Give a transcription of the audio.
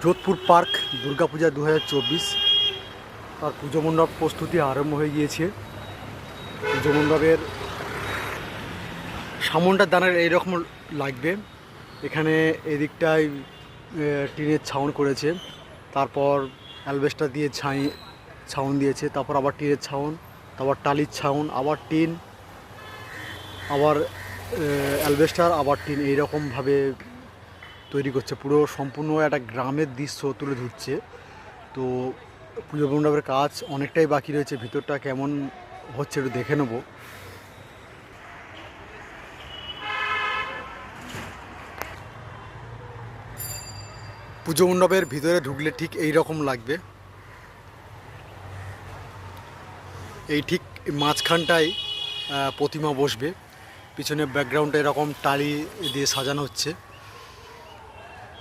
Jodhpur park Durga Puja 2024 তার পুজো মণ্ডপ প্রস্তুতি আরম্ভ হয়ে গিয়েছে। পুজো মণ্ডপের সামনটা দাঁড়ালে এইরকম লাগবে। এখানে এদিকটায় টিনের ছাউন করেছে, তারপর অ্যালবেস্টার দিয়ে ছাউন দিয়েছে, তারপর আবার টিনের ছাউন, তারপর টালির ছাউন, আবার টিন, আবার অ্যালবেস্টার, আবার টিন, এইরকমভাবে তৈরি করছে। পুরো সম্পূর্ণ একটা গ্রামের দৃশ্য তুলে ধরছে। তো পুজো মণ্ডপের কাজ অনেকটাই বাকি রয়েছে, ভিতরটা কেমন হচ্ছে একটু দেখে নেব। পুজো মণ্ডপের ভিতরে ঢুকলে ঠিক এই রকম লাগবে। এই ঠিক মাঝখানটায় প্রতিমা বসবে, পিছনে ব্যাকগ্রাউন্ডে এরকম টালি দিয়ে সাজানো হচ্ছে।